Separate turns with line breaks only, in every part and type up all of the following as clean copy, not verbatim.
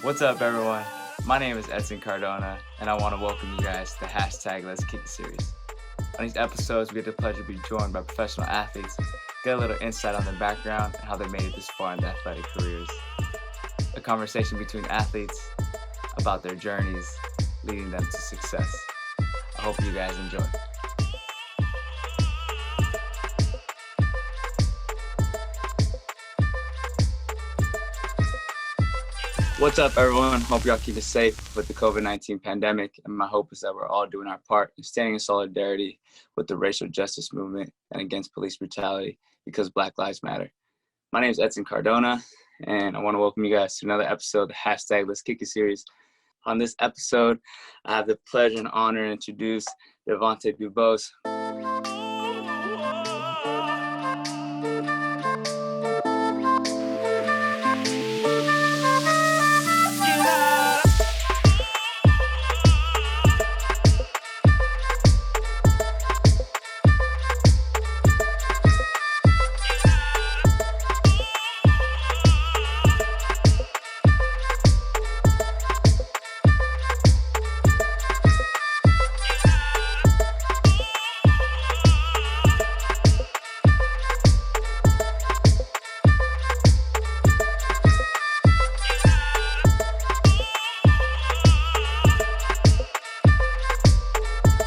What's up, everyone? My name is Edson Cardona, and I want to welcome you guys to the Let's Kick It series. On these episodes, we get the pleasure to be joined by professional athletes, get a little insight on their background and how they made it this far in their athletic careers. A conversation between athletes about their journeys leading them to success. I hope you guys enjoy. What's up, everyone? Hope y'all keep it safe with the COVID-19 pandemic, and my hope is that we're all doing our part in standing in solidarity with the racial justice movement and against police brutality because Black Lives Matter. My name is Edson Cardona, and I want to welcome you guys to another episode of the Let's Kick It series. On this episode, I have the pleasure and honor to introduce Devante DuBose.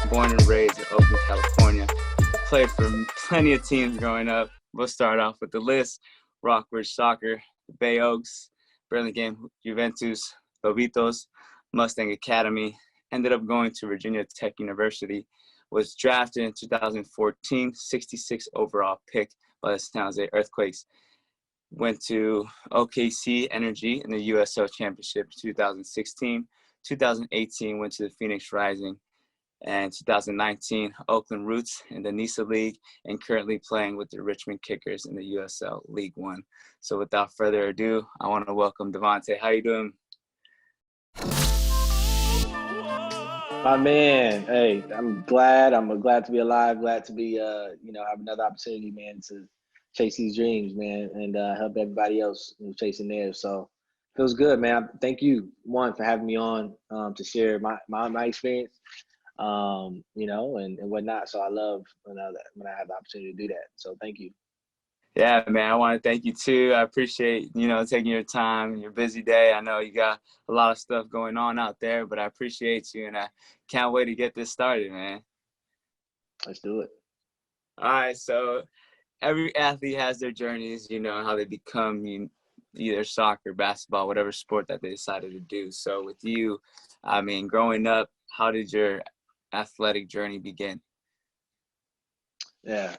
Born and raised in Oakland, California. Played for plenty of teams growing up. We'll start off with the list. Rockbridge Soccer, the Bay Oaks, Burlingame Juventus, Lobitos, Mustang Academy. Ended up going to Virginia Tech University. Was drafted in 2014, 66 overall pick by the San Jose Earthquakes. Went to OKC Energy in the USL Championship 2016. 2018 went to the Phoenix Rising. And 2019, Oakland Roots in the NISA League, and currently playing with the Richmond Kickers in the USL League One. So without further ado, I want to welcome Devante. How you doing?
My man, hey, I'm glad to be alive, glad to be, have another opportunity, man, to chase these dreams, man, and help everybody else chasing theirs. So feels good, man. Thank you, one, for having me on to share my experience. And whatnot. So I love when I have the opportunity to do that. So thank you.
Yeah, man, I want to thank you too. I appreciate, taking your time and your busy day. I know you got a lot of stuff going on out there, but I appreciate you and I can't wait to get this started, man.
Let's do it.
All right. So every athlete has their journeys, how they become either soccer, basketball, whatever sport that they decided to do. So with you, growing up, how did your athletic journey begin?
Yeah,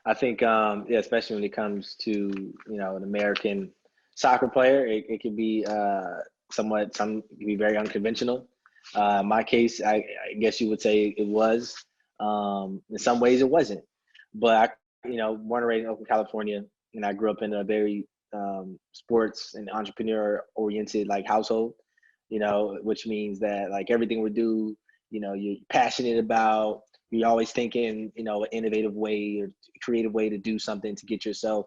I think especially when it comes to an American soccer player, it can be some can be very unconventional. In my case, I guess you would say it was. In some ways, it wasn't. But born and raised in Oakland, California, and I grew up in a very sports and entrepreneur oriented household. Which means that everything we do, you're passionate about, you're always thinking, an innovative way or creative way to do something to get yourself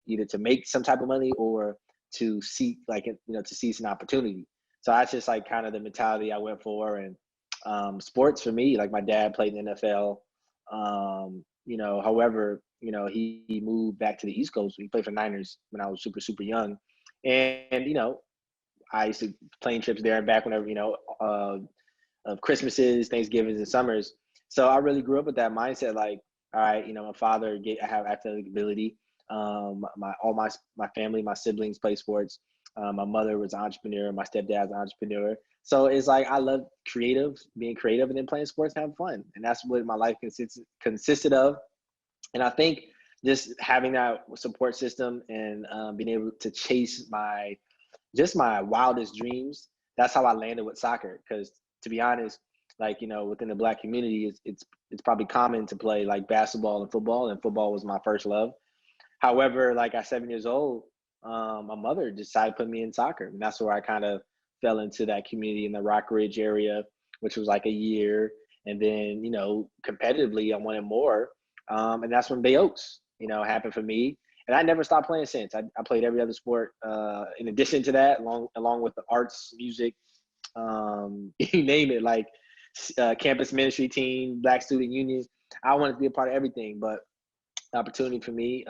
either to make some type of money or to seek to seize an opportunity. So that's just kind of the mentality I went for. And sports for me, my dad played in the NFL. However, he moved back to the East Coast. He played for Niners when I was super, super young. And I used to plane trips there and back whenever, of Christmases, Thanksgivings, and summers. So I really grew up with that mindset. All right, my father, I have athletic ability. My family, my siblings play sports. My mother was an entrepreneur. My stepdad's an entrepreneur. So it's I love being creative, and then playing sports and having fun. And that's what my life consisted of. And I think just having that support system and being able to chase my wildest dreams, that's how I landed with soccer. Because to be honest, within the Black community, it's probably common to play basketball and football was my first love. However, at 7 years old, my mother decided to put me in soccer, and that's where I kind of fell into that community in the Rock Ridge area, which was a year, and then competitively I wanted more, and that's when Bay Oaks happened for me. And I never stopped playing since. I played every other sport in addition to that, along with the arts, music, you name it, like campus ministry team, Black Student Union. I wanted to be a part of everything, but the opportunity for me,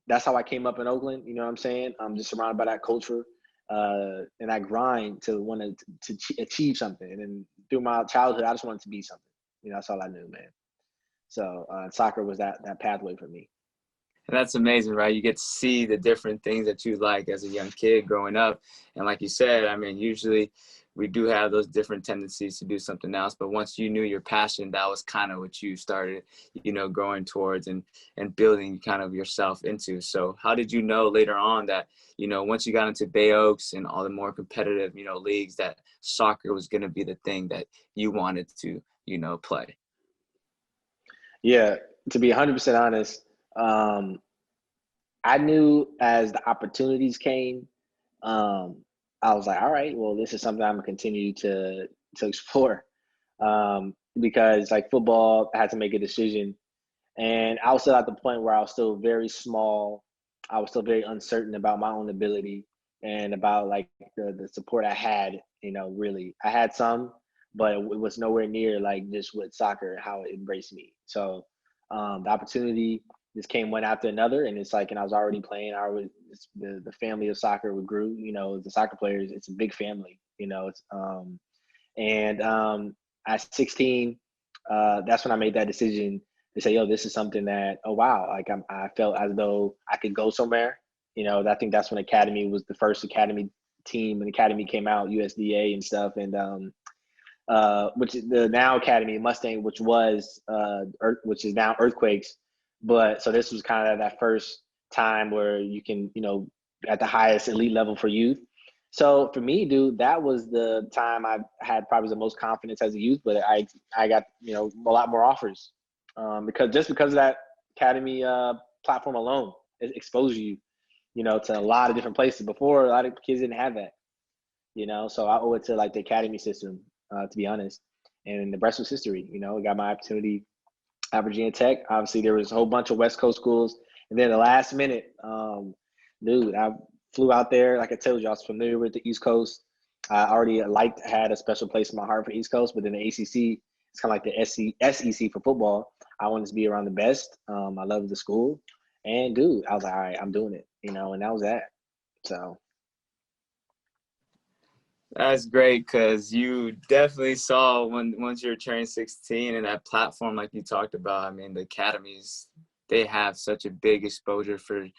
that's how I came up in Oakland. You know what I'm saying? I'm just surrounded by that culture and that grind to want to achieve something. And then through my childhood, I just wanted to be something. You know, that's all I knew, man. So soccer was that pathway for me.
And that's amazing, right? You get to see the different things that you like as a young kid growing up. And like you said, I mean, usually we do have those different tendencies to do something else. But once you knew your passion, that was kind of what you started, going towards and building kind of yourself into. So how did you know later on that, once you got into Bay Oaks and all the more competitive, leagues, that soccer was going to be the thing that you wanted to, play?
Yeah, to be 100% honest, I knew as the opportunities came, I was like, all right, well, this is something I'm gonna continue to explore, because like football, I had to make a decision, and I was still at the point where I was still very small. I was still very uncertain about my own ability and about like the support I had. Really, I had some, but it was nowhere near like just with soccer how it embraced me. So the opportunity just came one after another, and it's like, and I was already playing. The family of soccer would grew. The soccer players, it's a big family. It's and at 16, that's when I made that decision to say, yo, this is something that, oh wow, like I felt as though I could go somewhere. I think that's when Academy was the first Academy team, and Academy came out, USDA and stuff, and which the now Academy Mustang, which which is now Earthquakes. But so this was kind of that first time where you can, at the highest elite level for youth. So for me, dude, that was the time I had probably the most confidence as a youth, but I got, a lot more offers because of that Academy platform alone, it exposes you, to a lot of different places. Before, a lot of kids didn't have that, so I owe it to like the Academy system, to be honest. And the rest was history. I got my opportunity at Virginia Tech. Obviously, there was a whole bunch of West Coast schools. And then the last minute, dude, I flew out there. Like I told you, I was familiar with the East Coast. I already had a special place in my heart for East Coast, but then the ACC, it's kind of like the SEC for football. I wanted to be around the best. I loved the school. And, dude, I was like, all right, I'm doing it, and that was that. So.
That's great, because you definitely saw once you're turning 16 and that platform like you talked about. I mean, the academies, they have such a big exposure for,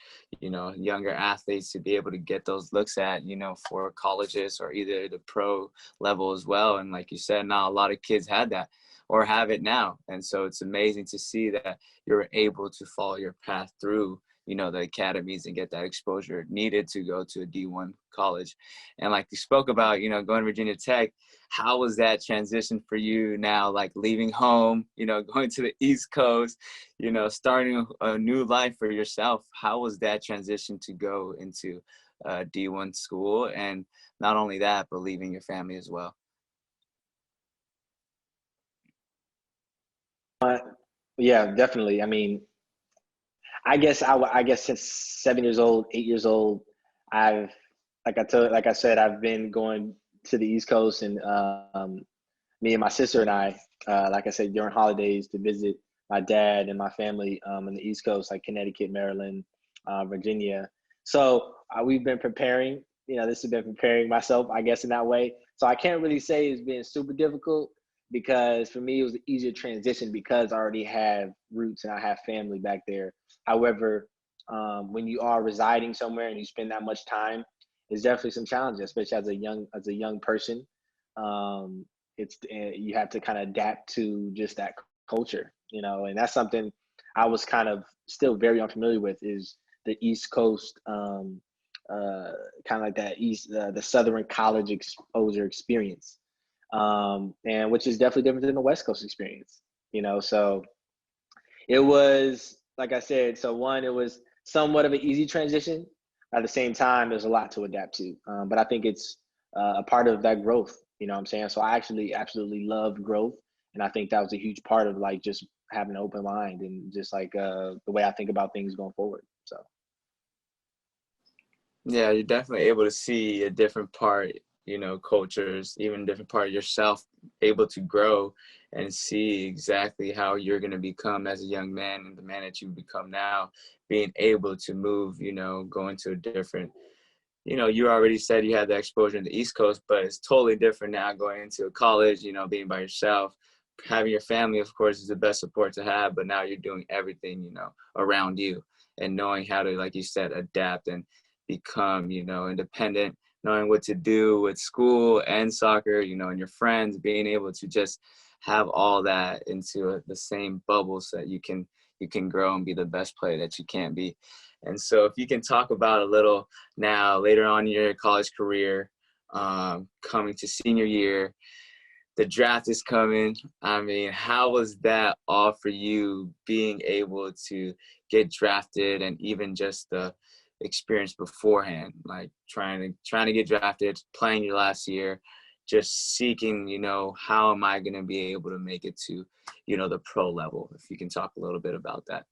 younger athletes to be able to get those looks at, for colleges or either the pro level as well. And like you said, now a lot of kids had that or have it now. And so it's amazing to see that you're able to follow your path through, the academies and get that exposure needed to go to a D1 college. And like you spoke about, going to Virginia Tech, how was that transition for you now, like leaving home, going to the East Coast, starting a new life for yourself? How was that transition to go into D1 school? And not only that, but leaving your family as well?
Yeah, definitely. I mean, I guess since 7 years old, 8 years old, I've like I said, I've been going to the East Coast, and me and my sister and I, like I said, during holidays to visit my dad and my family in the East Coast, like Connecticut, Maryland, Virginia. So we've been preparing. This has been preparing myself, I guess, in that way. So I can't really say it's been super difficult, because for me it was an easier transition because I already have roots and I have family back there. However, when you are residing somewhere and you spend that much time, it's definitely some challenges, especially as a young person. You have to kind of adapt to just that culture, and that's something I was kind of still very unfamiliar with, is the East Coast, kind of like that the Southern college exposure experience, and which is definitely different than the West Coast experience. So it was, like I said, it was somewhat of an easy transition. At the same time, there's a lot to adapt to. But I think it's a part of that growth, you know what I'm saying? So I actually absolutely loved growth. And I think that was a huge part of like just having an open mind and just like the way I think about things going forward. So.
Yeah, you're definitely able to see a different part, cultures, even a different part of yourself, able to grow and see exactly how you're going to become as a young man and the man that you become now, being able to move, going to a different, you already said you had the exposure in the East Coast, but it's totally different now going into college, being by yourself. Having your family, of course, is the best support to have, but now you're doing everything, around you and knowing how to, like you said, adapt and become, independent, knowing what to do with school and soccer, and your friends, being able to just have all that into the same bubble so that you can grow and be the best player that you can be. And so if you can talk about a little now, later on in your college career, coming to senior year, the draft is coming. I mean, how was that all for you, being able to get drafted and even just the experience beforehand, like trying to get drafted, playing your last year, just seeking, how am I going to be able to make it to, the pro level? If you can talk a little bit about that.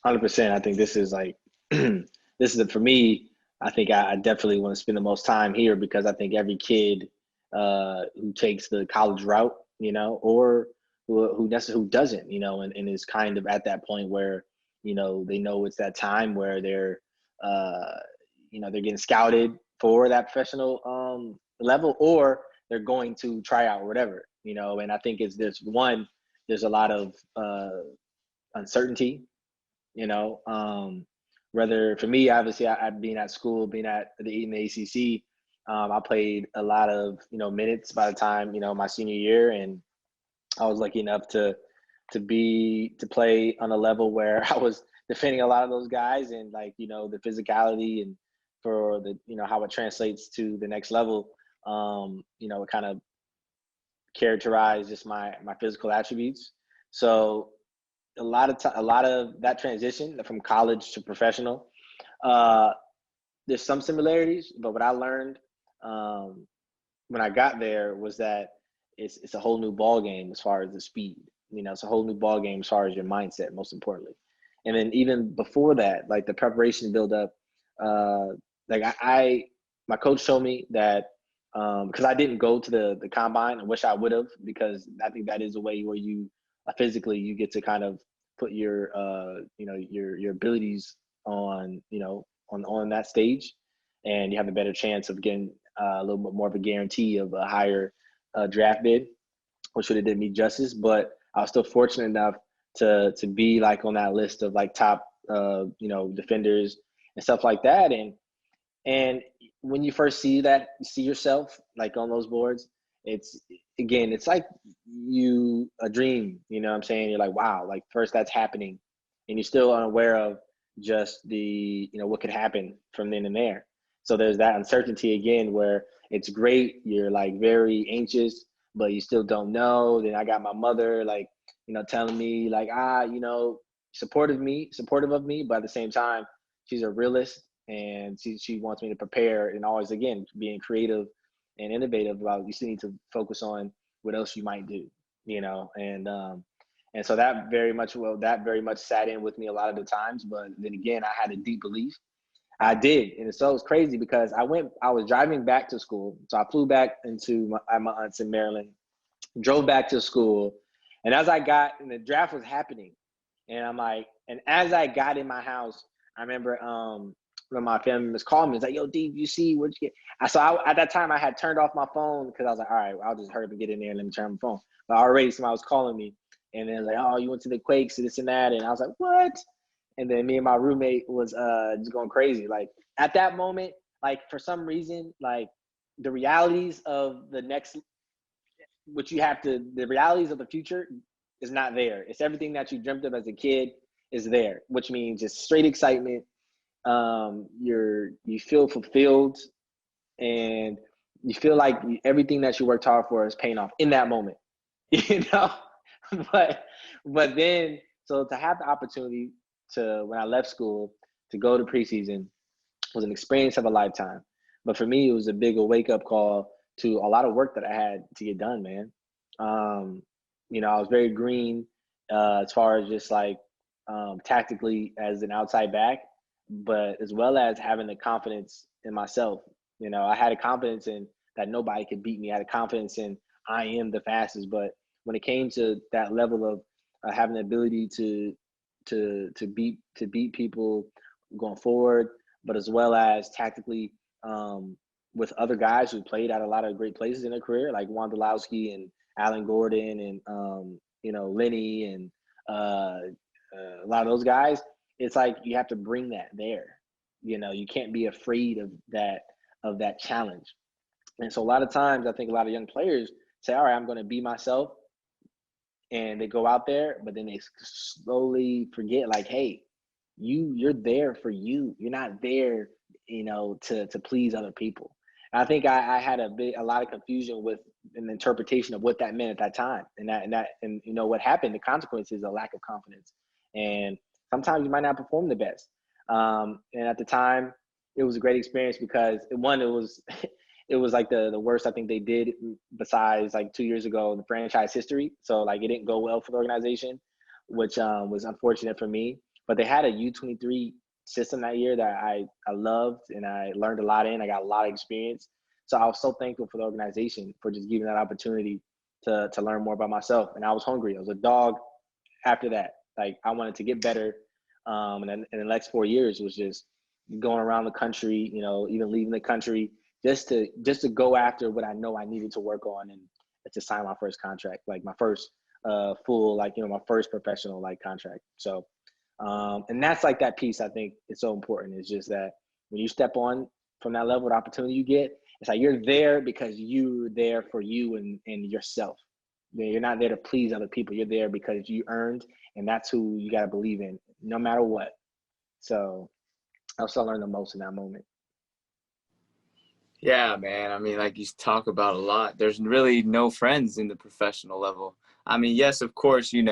100%. I think this is like, this is for me. I think I definitely want to spend the most time here because I think every kid who takes the college route, or who doesn't, and is kind of at that point where, they know it's that time where they're, they're getting scouted for that professional level, or they're going to try out or whatever, and I think there's a lot of uncertainty, whether for me, obviously, I being at school, being in the ACC, I played a lot of minutes by the time my senior year, and I was lucky enough to play on a level where I was defending a lot of those guys, and like the physicality and for the how it translates to the next level, it kind of characterized just my physical attributes. So a lot of that transition from college to professional, uh, there's some similarities, but what I learned when I got there was that it's a whole new ball game as far as the speed. It's a whole new ball game as far as your mindset, most importantly. And then even before that, like the preparation build up, uh, like my coach showed me that because I didn't go to the combine. I wish I would have, because I think that is a way where you physically you get to kind of put your your abilities on on that stage, and you have a better chance of getting a little bit more of a guarantee of a higher draft bid, which would have did me justice. But I was still fortunate enough to be like on that list of like top defenders and stuff like that. And when you first see yourself like on those boards, it's like a dream, what I'm saying? You're like, wow, like first that's happening, and you're still unaware of just the, what could happen from then and there. So there's that uncertainty again where it's great. You're like very anxious, but you still don't know. Then I got my mother like, telling me like, supportive of me, but at the same time, she's a realist, and she wants me to prepare, and always again being creative and innovative about, you still need to focus on what else you might do, and so that very much sat in with me a lot of the times. But then again, I had a deep belief. I did, and so it's crazy because I was driving back to school, so I flew back into my aunt's in Maryland, drove back to school, and and the draft was happening, and and as I got in my house, I remember when my family members called me, it's like, "Yo, D, you see what you get?" At that time I had turned off my phone because I was like, "All right, I'll just hurry up and get in there and let me turn my phone." But already somebody was calling me, and then like, "Oh, you went to the Quakes and this and that," and I was like, "What?" And then me and my roommate was just going crazy. Like at that moment, like for some reason, like the realities of the realities of the future is not there. It's everything that you dreamt of as a kid is there, which means just straight excitement. You feel fulfilled, and you feel like everything that you worked hard for is paying off in that moment, you know. but then, so to have the opportunity to, when I left school, to go to preseason was an experience of a lifetime. But for me, it was a big wake up call to a lot of work that I had to get done, man. I was very green as far as just like tactically as an outside back, but as well as having the confidence in myself. I had a confidence in that nobody could beat me. I had a confidence in I am the fastest. But when it came to that level of having the ability to beat people going forward, but as well as tactically, with other guys who played at a lot of great places in their career, like Wondolowski and Alan Gordon and Lenny and a lot of those guys. It's like you have to bring that there. You can't be afraid of that challenge. And so a lot of times, I think a lot of young players say, "All right, I'm going to be myself," and they go out there, but then they slowly forget, like, hey, you're there for you. You're not there, to please other people. And I think I had a lot of confusion with an interpretation of what that meant at that time, and what happened. The consequence is a lack of confidence, and sometimes you might not perform the best. And at the time, it was a great experience because one, it was it was like the worst I think they did besides like 2 years ago in the franchise history. So like it didn't go well for the organization, which was unfortunate for me. But they had a U23 system that year that I loved and I learned a lot in. I got a lot of experience. So I was so thankful for the organization for just giving that opportunity to learn more about myself. And I was hungry. I was a dog after that. Like I wanted to get better. And then in the next 4 years was just going around the country, even leaving the country just to go after what I know I needed to work on and to sign my first contract, like my first full, like, my first professional like contract. So, and that's like that piece I think is so important. It's just that when you step on from that level of opportunity you get, it's like you're there because you're there for you and yourself. You're not there to please other people. You're there because you earned, and that's who you got to believe in, no matter what. So I also learned the most in that moment.
Yeah, man. I mean, like you talk about a lot. There's really no friends in the professional level. I mean, yes, of course, you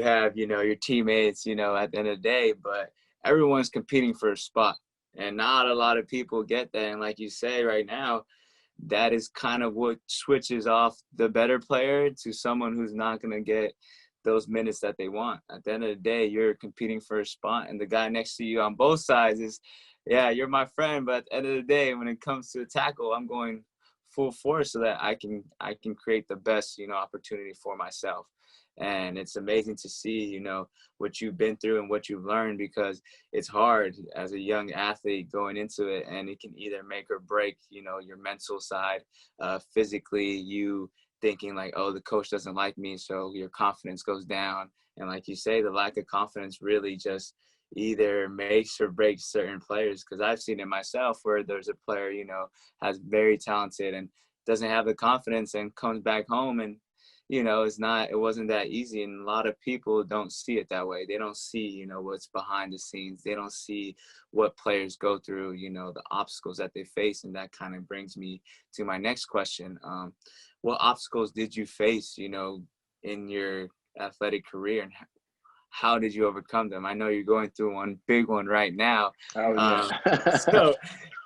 have, your teammates, at the end of the day, but everyone's competing for a spot. And not a lot of people get that. And like you say right now, that is kind of what switches off the better player to someone who's not going to get those minutes that they want. At the end of the day, you're competing for a spot, and the guy next to you on both sides is, yeah, you're my friend, but at the end of the day, when it comes to a tackle, I'm going full force so that I can create the best, opportunity for myself. And it's amazing to see, what you've been through and what you've learned, because it's hard as a young athlete going into it, and it can either make or break, your mental side, physically, you thinking like, oh, the coach doesn't like me, so your confidence goes down. And like you say, the lack of confidence really just either makes or breaks certain players, because I've seen it myself where there's a player, has very talented and doesn't have the confidence and comes back home and it wasn't that easy. And a lot of people don't see it that way. They don't see, what's behind the scenes. They don't see what players go through, the obstacles that they face. And that kind of brings me to my next question. What obstacles did you face, in your athletic career, and how did you overcome them? I know you're going through one big one right now.
Oh yeah.
So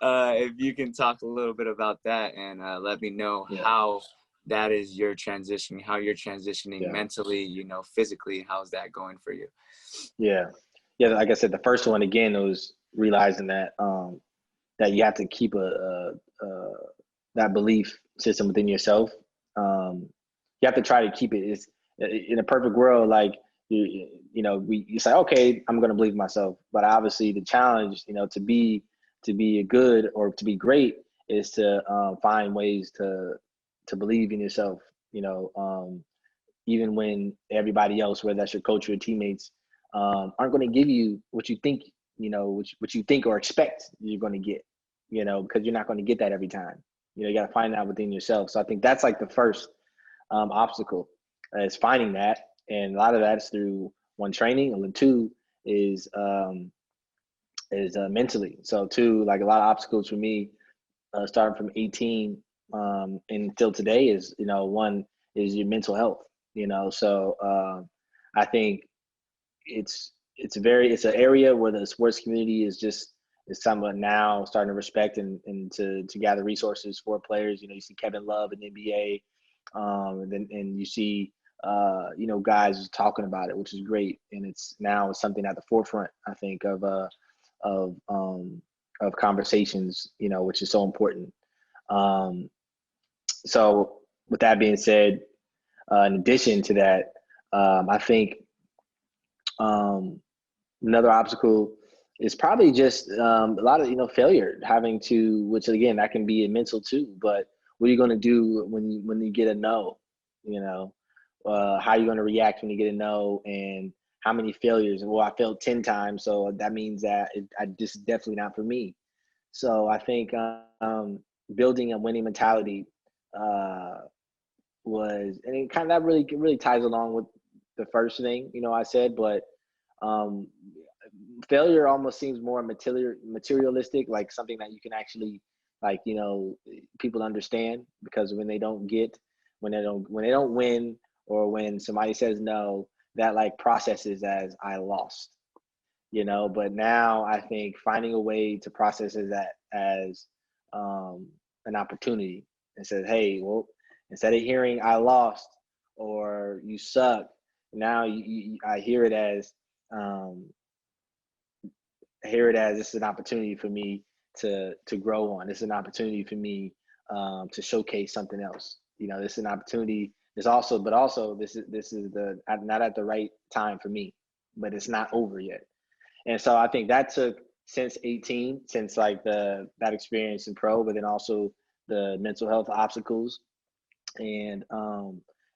if you can talk a little bit about that and let me know
Yeah.
how that is your transition, how you're transitioning
Yeah.
mentally, physically, how's that going for you?
Yeah. Yeah. Like I said, the first one again was realizing that you have to keep that belief system within yourself. You have to try to keep it. It's in a perfect world, like you say, okay, I'm going to believe myself. But obviously, the challenge, to be good or to be great is to find ways to believe in yourself. Even when everybody else, whether that's your coach or your teammates, aren't going to give you what you think, what you think or expect you're going to get, because you're not going to get that every time. You got to find that within yourself. So I think that's like the first obstacle is finding that. And a lot of that is through one, training, and then two is mentally. So two, like a lot of obstacles for me, starting from 18 until today is, one is your mental health, so I think it's an area where the sports community is somewhat now starting to respect and to gather resources for players. You see Kevin Love in the NBA, and you see guys talking about it, which is great, and it's now something at the forefront, I think, of of conversations, which is so important. So with that being said, in addition to that, I think another obstacle is probably just a lot of failure, having to, which again that can be mental too. But what are you going to do when you get a no? How are you going to react when you get a no, and how many failures? Well, I failed 10 times, so that means that this is definitely not for me. So I think building a winning mentality and it kind of that really ties along with the first thing I said, but um, failure almost seems more materialistic, like something that you can actually, like, people understand, because when they don't win, or when somebody says no, that like processes as I lost. But now I think finding a way to process that as an opportunity, and says, hey, well, instead of hearing I lost or you suck, now I hear it as this is an opportunity for me to grow on. This is an opportunity for me to showcase something else. This is an opportunity. But also this is not at the right time for me, but it's not over yet. And so I think that took since 18, since like that experience in pro, but then also the mental health obstacles, and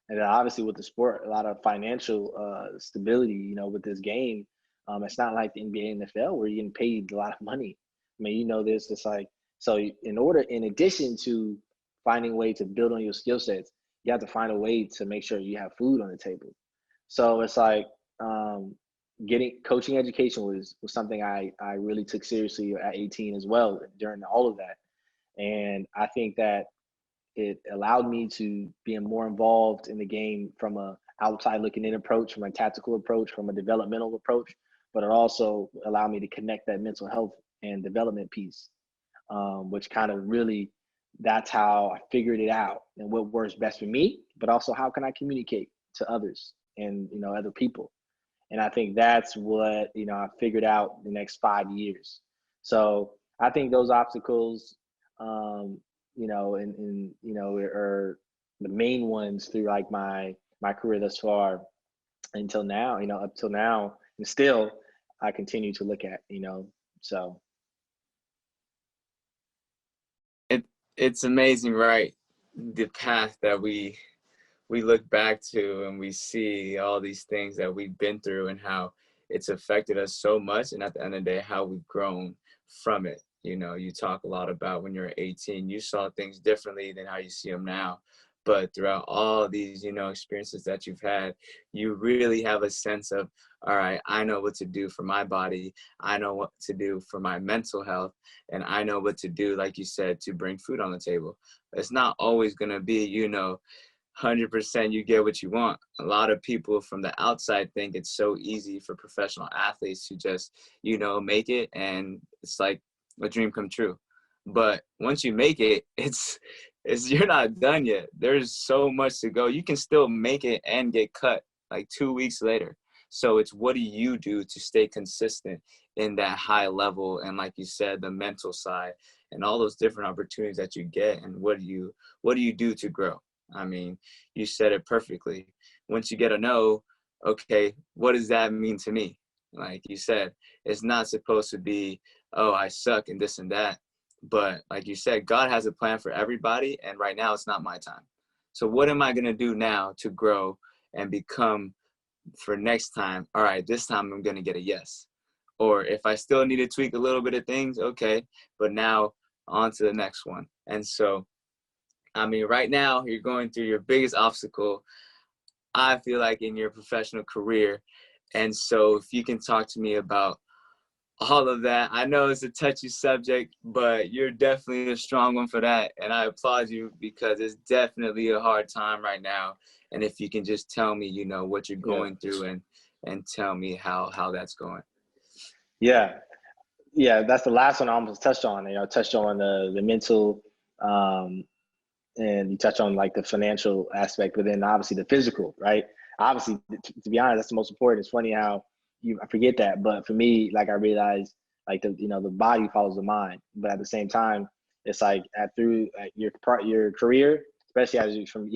then obviously with the sport, a lot of financial stability. With this game, it's not like the NBA and NFL where you're getting paid a lot of money. I mean, this. It's like, so in addition to finding a way to build on your skill sets, you have to find a way to make sure you have food on the table. So it's like getting coaching education was something I really took seriously at 18 as well, during all of that. And I think that it allowed me to be more involved in the game from a outside looking in approach, from a tactical approach, from a developmental approach, but it also allowed me to connect that mental health and development piece, which kind of really, that's how I figured it out and what works best for me, but also how can I communicate to others and, other people. And I think that's what, I figured out the next 5 years. So I think those obstacles, are the main ones through like my career thus far until now, up till now, and still I continue to look at, so.
It's amazing, right? The path that we look back to, and we see all these things that we've been through and how it's affected us so much. And at the end of the day, how we've grown from it. You talk a lot about when you're 18, you saw things differently than how you see them now. But throughout all these, experiences that you've had, you really have a sense of, all right, I know what to do for my body. I know what to do for my mental health. And I know what to do, like you said, to bring food on the table. It's not always going to be, 100% you get what you want. A lot of people from the outside think it's so easy for professional athletes to just, make it, and it's like a dream come true. But once you make it, it's you're not done yet. There's so much to go. You can still make it and get cut like 2 weeks later. So it's, what do you do to stay consistent in that high level? And like you said, the mental side and all those different opportunities that you get, and what do you do to grow? I mean, you said it perfectly. Once you get a no, okay, what does that mean to me? Like you said, it's not supposed to be, oh, I suck and this and that. But like you said, God has a plan for everybody. And right now it's not my time. So what am I going to do now to grow and become for next time? All right, this time I'm going to get a yes. Or if I still need to tweak a little bit of things, okay, but now on to the next one. And so, I mean, right now you're going through your biggest obstacle, I feel like, in your professional career. And so if you can talk to me about all of that. I know it's a touchy subject, but you're definitely a strong one for that. And I applaud you, because it's definitely a hard time right now. And if you can just tell me, what you're going through, and tell me how that's going.
Yeah. That's the last one I almost touched on. Touched on the mental, and you touch on like the financial aspect, but then obviously the physical, right? Obviously, to be honest, that's the most important. It's funny how I forget that, but for me, like I realized like the body follows the mind. But at the same time, it's like through your career, especially as you from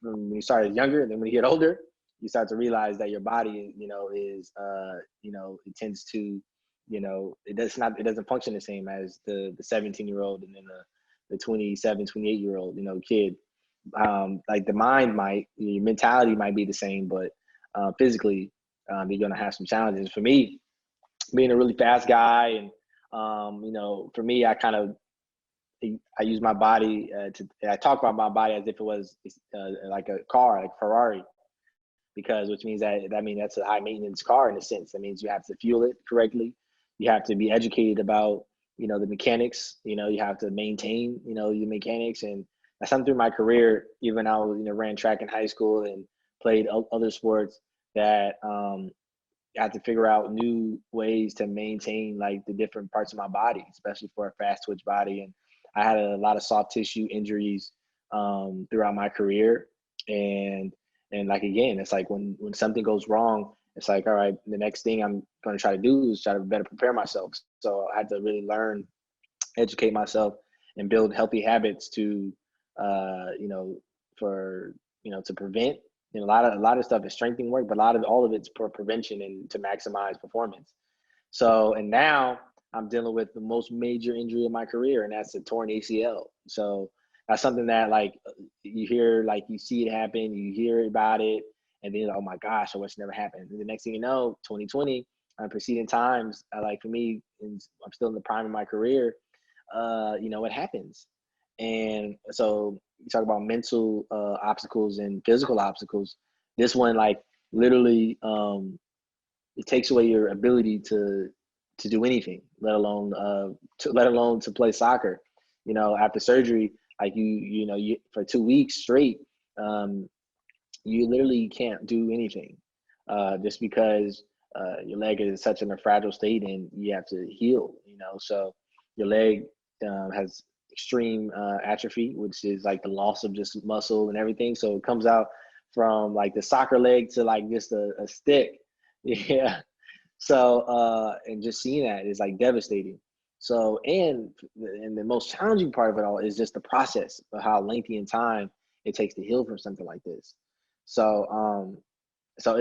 when you start as younger, and then when you get older, you start to realize that your body, is it tends to, it doesn't function the same as the 17-year-old and then the 27, 28-year-old, kid. Like the mind your mentality might be the same, but physically, you're gonna have some challenges. For me, being a really fast guy, and for me, I use my body I talk about my body as if it was like a car, like Ferrari, which means that means that's a high maintenance car in a sense. That means you have to fuel it correctly. You have to be educated about, the mechanics, you have to maintain, your mechanics. And that's something through my career, even I was, ran track in high school and played other sports, that I had to figure out new ways to maintain like the different parts of my body, especially for a fast twitch body. And I had a lot of soft tissue injuries throughout my career. And like, again, it's like when something goes wrong, it's like, all right, the next thing I'm going to try to do is try to better prepare myself. So I had to really learn, educate myself, and build healthy habits to, to prevent. A lot of stuff is strengthening work, but all of it's for prevention and to maximize performance. So, and now I'm dealing with the most major injury of my career, and that's a torn ACL. So that's something that like you hear, like you see it happen, you hear about it, and then, oh my gosh, I wish it never happened. And the next thing you know, 2020, preceding times, like for me, I'm still in the prime of my career, it happens. And so you talk about mental obstacles and physical obstacles. This one, like literally, it takes away your ability to do anything, let alone to play soccer. After surgery, like you for 2 weeks straight, you literally can't do anything, just because your leg is in such a fragile state and you have to heal. So your leg has extreme atrophy, which is like the loss of just muscle and everything. So it comes out from like the soccer leg to like just a stick. Yeah. So and just seeing that is like devastating. So and the most challenging part of it all is just the process of how lengthy in time it takes to heal from something like this. So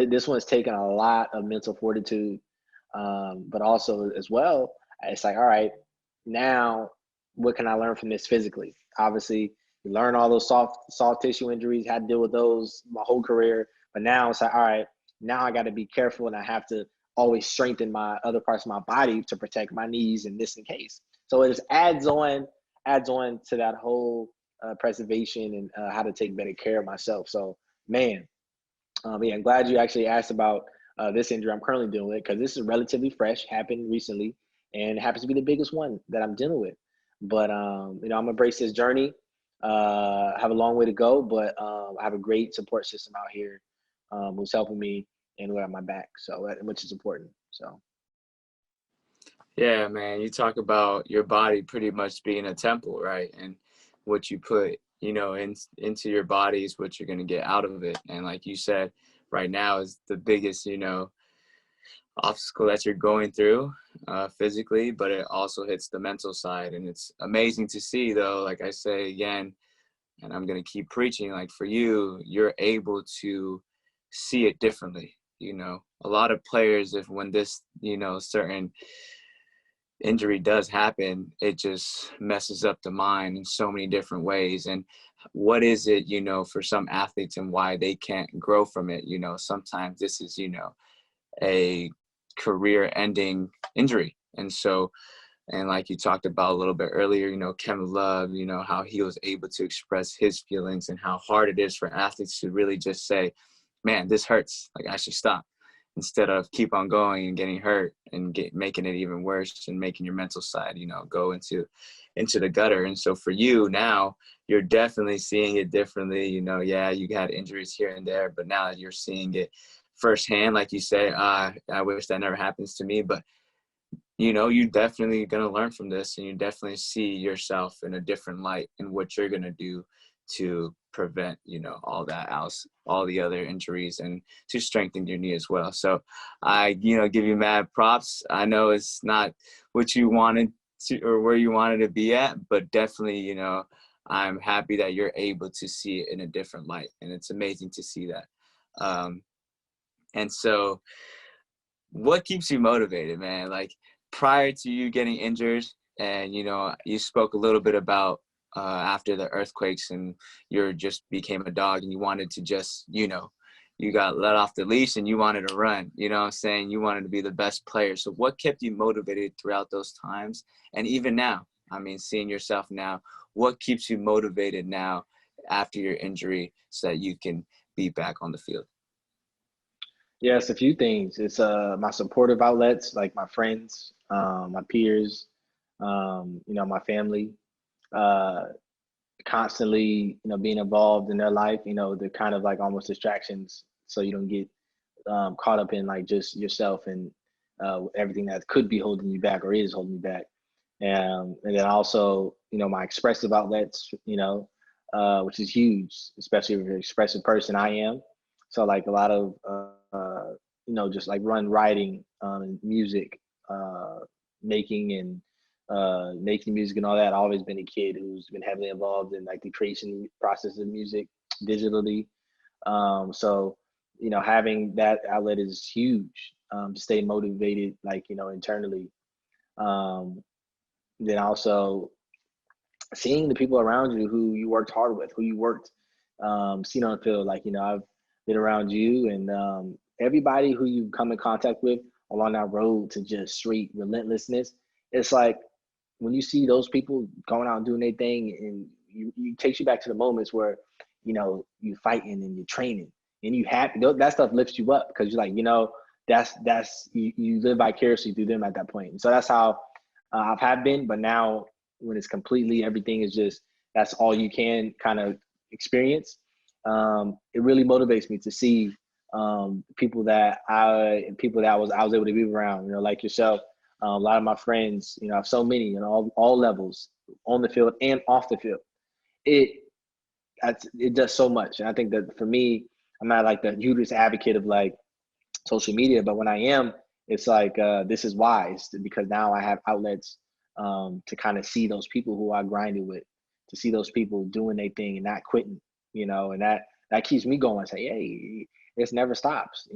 this one's taken a lot of mental fortitude, but also as well, it's like, all right, now what can I learn from this physically? Obviously, you learn all those soft tissue injuries, had to deal with those my whole career. But now it's like, all right, now I got to be careful, and I have to always strengthen my other parts of my body to protect my knees in this in case. So it just adds on to that whole preservation and how to take better care of myself. So man, yeah, I'm glad you actually asked about this injury I'm currently dealing with, because this is relatively fresh, happened recently, and it happens to be the biggest one that I'm dealing with. But I'm gonna embrace this journey. I have a long way to go, but I have a great support system out here who's helping me and who have my back, so which is important. So
Yeah, man, you talk about your body pretty much being a temple, right? And what you put, into your body is what you're going to get out of it. And like you said, right now is the biggest, obstacle that you're going through physically, but it also hits the mental side. And it's amazing to see, though, like I say again, and I'm going to keep preaching, like for you, you're able to see it differently. A lot of players, when this, certain injury does happen, it just messes up the mind in so many different ways. And what is it, for some athletes and why they can't grow from it? Sometimes this is, a career ending injury. And so, and like you talked about a little bit earlier, Kevin Love, how he was able to express his feelings and how hard it is for athletes to really just say, man, this hurts, like I should stop, instead of keep on going and getting hurt and making it even worse and making your mental side, go into the gutter. And so for you now, you're definitely seeing it differently. Yeah, you had injuries here and there, but now you're seeing it firsthand. Like you say, I wish that never happens to me, but you're definitely going to learn from this, and you definitely see yourself in a different light and what you're going to do to prevent, all the other injuries, and to strengthen your knee as well. So I, give you mad props. I know it's not what you wanted to or where you wanted to be at, but definitely, I'm happy that you're able to see it in a different light, and it's amazing to see that. And so what keeps you motivated, man? Like, prior to you getting injured, and, you spoke a little bit about after the earthquakes and you just became a dog and you wanted to just, you got let off the leash and you wanted to run, you know what I'm saying? You wanted to be the best player. So what kept you motivated throughout those times? And even now, I mean, seeing yourself now, what keeps you motivated now after your injury so that you can be back on the field?
Yeah, it's a few things. It's my supportive outlets, like my friends, my peers, my family. Uh, Constantly, being involved in their life. They're kind of like almost distractions, so you don't get caught up in like just yourself and everything that could be holding you back or is holding you back. And then also, my expressive outlets, which is huge, especially if you're an expressive person. I am. So like a lot of, just like writing, music, making and making music and all that. I've always been a kid who's been heavily involved in like the creation process of music digitally. So, having that outlet is huge to stay motivated, like, internally. Um, then also seeing the people around you who you worked hard with, who you worked, seen on the field. Like, I've been around you and everybody who you come in contact with along that road to just straight relentlessness. It's like when you see those people going out and doing their thing, and you takes you back to the moments where, you fighting and you're training and you have that stuff lifts you up because you're like, that's you live vicariously through them at that point. And so that's how I've had been, but now when it's completely, everything is just, that's all you can kind of experience. It really motivates me to see people that I was able to be around, like yourself. A lot of my friends, I have so many, all levels, on the field and off the field. It does so much. And I think that for me, I'm not like the hugest advocate of like social media, but when I am, it's like, this is wise because now I have outlets to kind of see those people who I grinded with, to see those people doing their thing and not quitting, and that keeps me going. Say, hey, this never stops.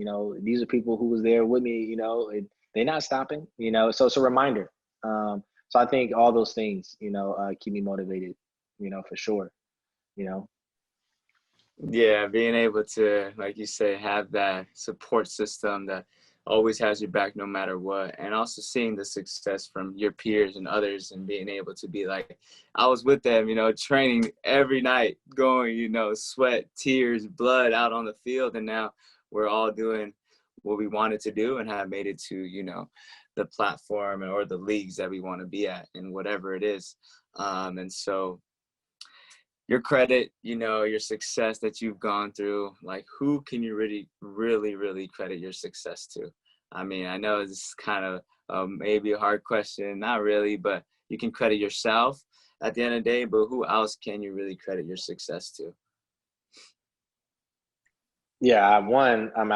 These are people who was there with me, they're not stopping, so it's a reminder. So I think all those things, keep me motivated, for sure, you know.
Yeah, being able to, like you say, have that support system that always has your back no matter what, and also seeing the success from your peers and others and being able to be like, I was with them, training every night, going, sweat, tears, blood out on the field, and now we're all doing what we wanted to do and have made it to, the platform or the leagues that we want to be at and whatever it is. And so your credit, your success that you've gone through, like who can you really, really, really credit your success to? I mean, I know this is kind of maybe a hard question, not really, but you can credit yourself at the end of the day, but who else can you really credit your success to?
Yeah, I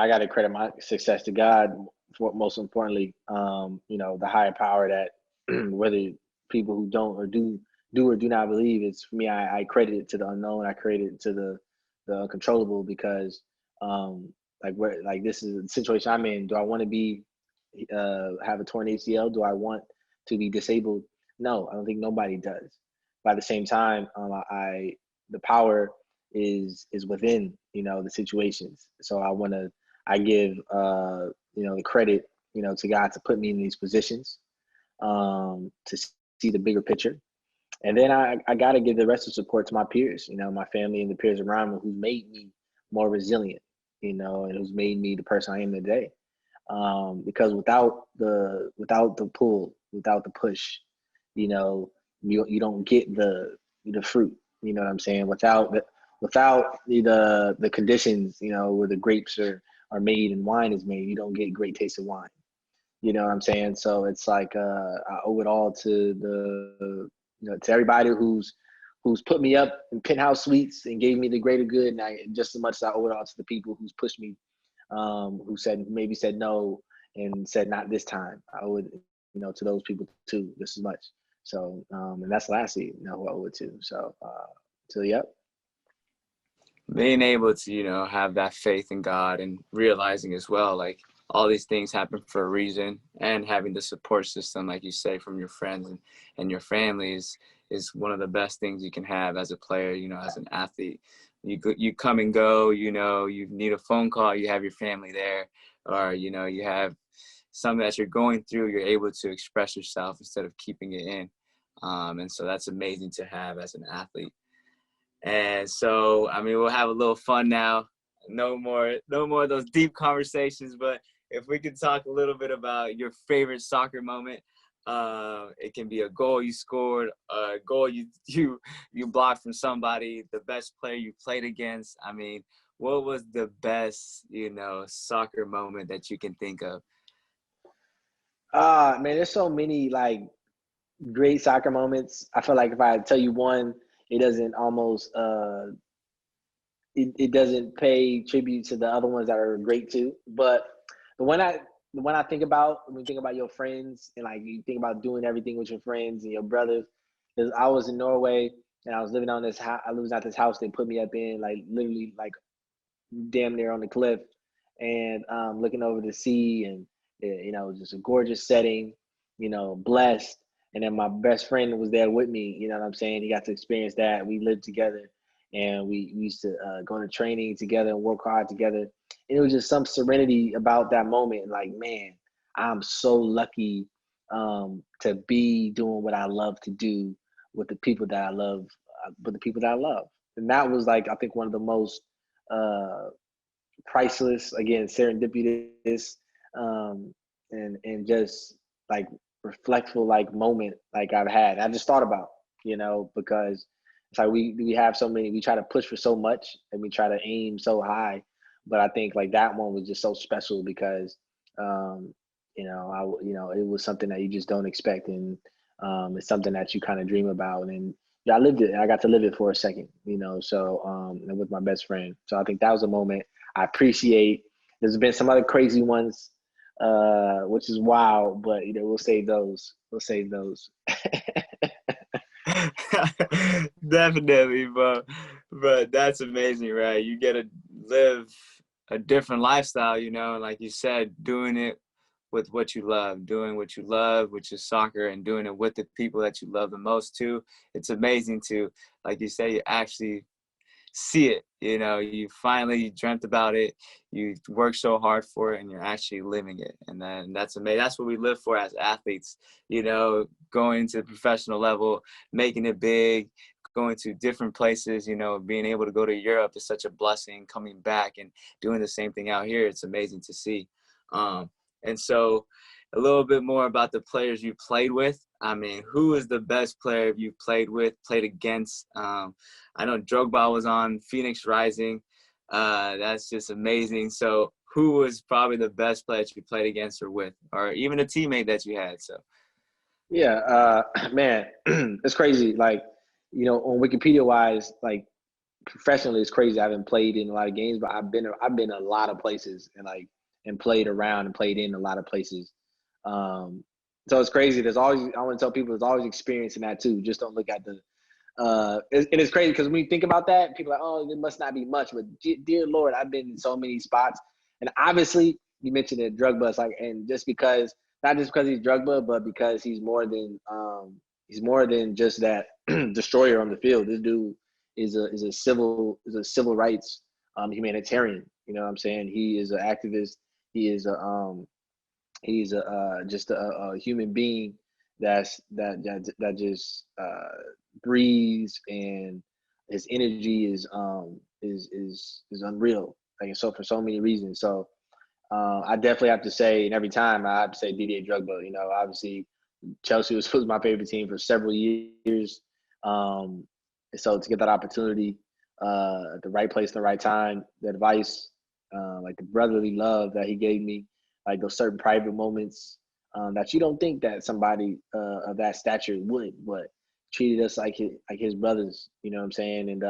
got to credit my success to God, for most importantly, the higher power that whether people who don't or do or do not believe, it's for me, I credit it to the unknown. I credit it to the uncontrollable because like this is the situation I'm in. Do I want to be have a torn ACL? Do I want to be disabled? No, I don't think nobody does. But at the same time, the power is within the situations. So I give the credit to God to put me in these positions to see the bigger picture. And then I got to give the rest of the support to my peers, my family and the peers around me who made me more resilient, and who's made me the person I am today. Because without the pull, without the push, you don't get the fruit. You know what I'm saying? Without the conditions, where the grapes are made and wine is made, you don't get great taste of wine. You know what I'm saying? So it's like I owe it all to to everybody who's who's put me up in penthouse suites and gave me the greater good, and just as much as I owe it all to the people who's pushed me, who said no and said not this time. I owe it, to those people too, just as much. So, and that's lastly, who I owe it to. So yep.
Being able to, have that faith in God and realizing as well, like all these things happen for a reason, and having the support system, like you say, from your friends and your families is one of the best things you can have as a player, as an athlete. You come and go, you need a phone call, you have your family there, or, you have something that you're going through, you're able to express yourself instead of keeping it in. And so that's amazing to have as an athlete. And so, we'll have a little fun now. No more of those deep conversations, but if we could talk a little bit about your favorite soccer moment. It can be a goal you scored, a goal you blocked from somebody, the best player you played against. What was the best, soccer moment that you can think of?
Man, there's so many like great soccer moments. I feel like if I tell you one, it doesn't almost it doesn't pay tribute to the other ones that are great too. But the one I think about when you think about your friends and like you think about doing everything with your friends and your brothers, is I was in Norway and I was living on this house. I lived at this house they put me up in, like literally like damn near on the cliff, and looking over the sea, and just a gorgeous setting, blessed. And then my best friend was there with me. You know what I'm saying? He got to experience that. We lived together, and we used to go to training together and work hard together. And it was just some serenity about that moment. Like, man, I'm so lucky to be doing what I love to do with the people that I love, And that was like, I think one of the most priceless, again, serendipitous, and just like reflectful like moment like I've had. I just thought about, because it's like we have so many, we try to push for so much and we try to aim so high, but I think like that one was just so special because it was something that you just don't expect, and it's something that you kind of dream about. And yeah, I lived it. I got to live it for a second, so and with my best friend. So I think that was a moment I appreciate. There's been some other crazy ones, which is wild, but we'll save those.
Definitely, but that's amazing, right? You get to live a different lifestyle, like you said, doing it with what you love, doing what you love, which is soccer, and doing it with the people that you love the most too. It's amazing to, like you say, you actually see it. You finally dreamt about it, you worked so hard for it, and you're actually living it. And then that's amazing. That's what we live for as athletes, going to the professional level, making it big, going to different places, being able to go to Europe is such a blessing. Coming back and doing the same thing out here, it's amazing to see. And so a little bit more about the players you played with. Who is the best player you've played with, played against? I know Drogba was on Phoenix Rising. That's just amazing. So who was probably the best player you played against or with, or even a teammate that you had? So
yeah, man, it's crazy. Like, on Wikipedia wise, like professionally, it's crazy. I haven't played in a lot of games, but I've been a lot of places and played around and played in a lot of places. So it's crazy. I want to tell people there's always experience in that too. Just don't look at the, and it's crazy because when you think about that, people are like, oh, it must not be much, but dear Lord, I've been in so many spots. And obviously you mentioned it, Drogba, like, and not just because he's Drogba, but because he's more than just that destroyer on the field. This dude is a civil rights humanitarian. You know what I'm saying? He is an activist. He is he's just a human being that just breathes, and his energy is unreal. Like, so for so many reasons. So I definitely have to say, and every time I have to say Didier Drogba. Obviously Chelsea was my favorite team for several years. So to get that opportunity at the right place, the right time, the advice, like the brotherly love that he gave me, like those certain private moments that you don't think that somebody of that stature would, but treated us like his brothers, you know what I'm saying? And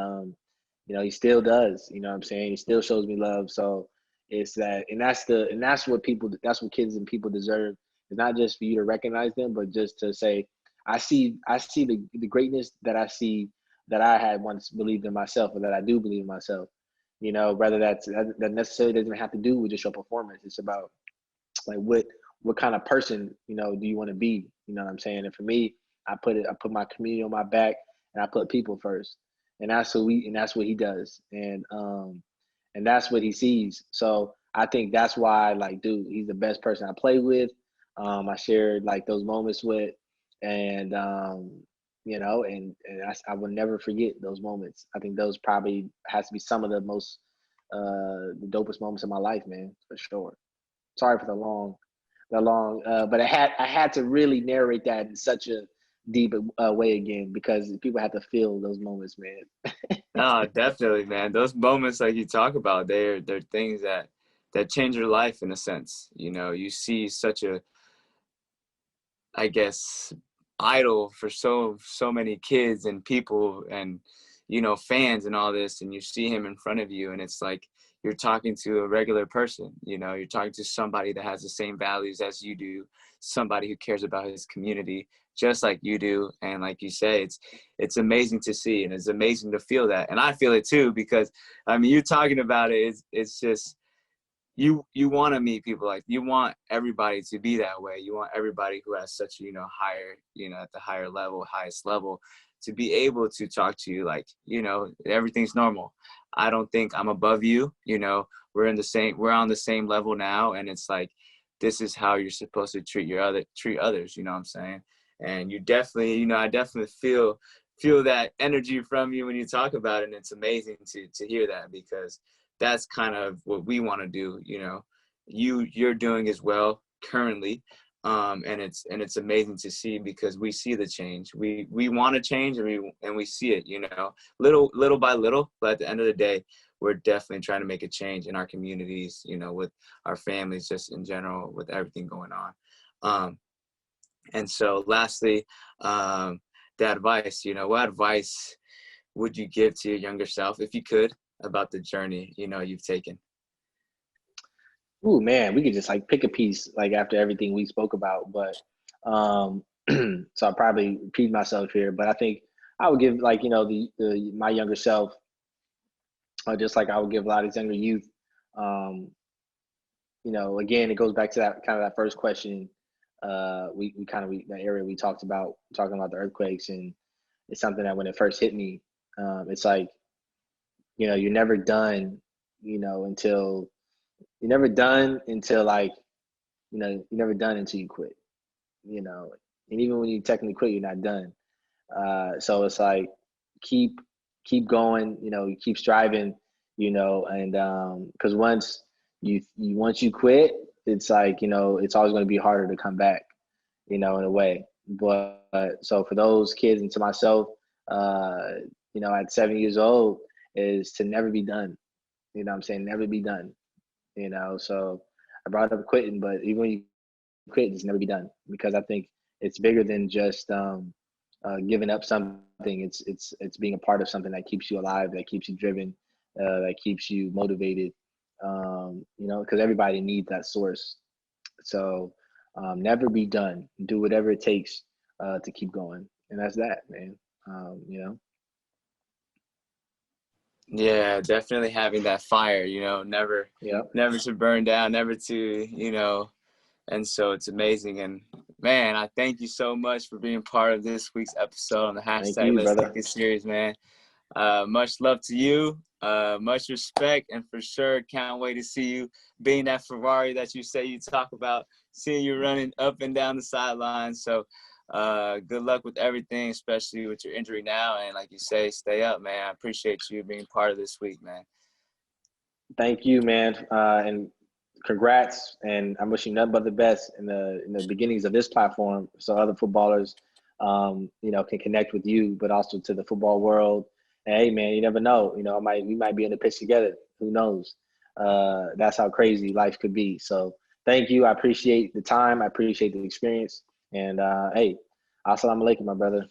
he still does, you know what I'm saying? He still shows me love. So it's that, and that's what kids and people deserve. It's not just for you to recognize them, but just to say, I see the greatness that I see, that I had once believed in myself, or that I do believe in myself. Whether that necessarily doesn't have to do with just your performance. It's about like what kind of person do you want to be? You know what I'm saying? And for me, I put my community on my back, and I put people first, and that's what he does, and that's what he sees. So I think that's why, like, dude, he's the best person I play with. I shared like those moments with, and I will never forget those moments. I think those probably has to be some of the most the dopest moments of my life, man, for sure. Sorry for but I had to really narrate that in such a deep way again, because people have to feel those moments, man.
No, definitely, man. Those moments like you talk about, they're things that change your life in a sense. You see such a, I guess, idol for so many kids and people and fans and all this, and you see him in front of you, and it's like you're talking to a regular person. You're talking to somebody that has the same values as you do, somebody who cares about his community just like you do. And like you say, it's amazing to see, and it's amazing to feel that, and I feel it too, because I mean, you talking about it, it's just you want to meet people, like you want everybody to be that way. You want everybody who has such higher, at the higher level, highest level, to be able to talk to you like everything's normal. I don't think I'm above you. We're on the same level now, and it's like this is how you're supposed to treat others. You know what I'm saying? And you definitely, I definitely feel that energy from you when you talk about it, and it's amazing to hear that, because that's kind of what we want to do. You're doing as well currently, and it's amazing to see, because we see the change. We want to change, and we see it, little by little. But at the end of the day, we're definitely trying to make a change in our communities, with our families, just in general, with everything going on. And so, lastly, the advice. What advice would you give to your younger self, if you could, about the journey you've taken?
Ooh, man, we could just like pick a piece like after everything we spoke about, but so I'll probably repeat myself here, but I think I would give, like, the my younger self, just like I would give a lot of younger youth. Again, it goes back to that kind of that first question. That area we talked about, talking about the earthquakes, and it's something that when it first hit me, it's like, you're never done, until you're never done until like, you're never done until you quit, and even when you technically quit, you're not done. So it's like, keep going, you keep striving, and because once you quit, it's like, it's always going to be harder to come back, in a way. But so for those kids, and to myself, at 7 years old, is to never be done. What I'm saying? Never be done. So I brought up quitting, but even when you quit, just never be done, because I think it's bigger than just giving up something. It's being a part of something that keeps you alive, that keeps you driven, that keeps you motivated. Because everybody needs that source. So never be done. Do whatever it takes to keep going, and that's that, man.
Yeah, definitely having that fire, never,
Yeah.
never to burn down, never to. And so it's amazing. And man, I thank you so much for being part of this week's episode on the
Thank
hashtag
you,
Let's
brother.
Take It Serious, man. Much love to you, much respect, and for sure can't wait to see you being that Ferrari that you say you talk about, seeing you running up and down the sidelines. So good luck with everything, especially with your injury now, and like you say, stay up, man. I appreciate you being part of this week, man.
Thank you, man, and congrats. And I'm wishing nothing but the best in the beginnings of this platform, so other footballers, can connect with you, but also to the football world. And hey, man, you never know. We might be in the pitch together. Who knows? That's how crazy life could be. So thank you. I appreciate the time. I appreciate the experience. And hey, assalamu alaikum, my brother.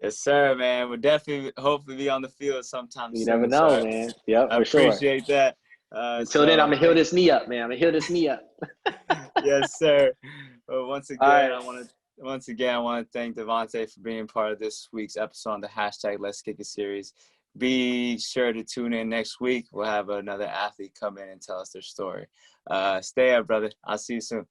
Yes, sir, man. We'll definitely, hopefully, be on the field sometime
You never
soon. So
know, man. Yep,
I
for sure.
appreciate that.
Until then, I'm gonna heal this knee up, man. I'm gonna heal this knee up.
Yes, sir. Well,
All right.
once again I want to thank Devante for being part of this week's episode on the hashtag Let's Kick It series. Be sure to tune in next week. We'll have another athlete come in and tell us their story. Stay up, brother. I'll see you soon.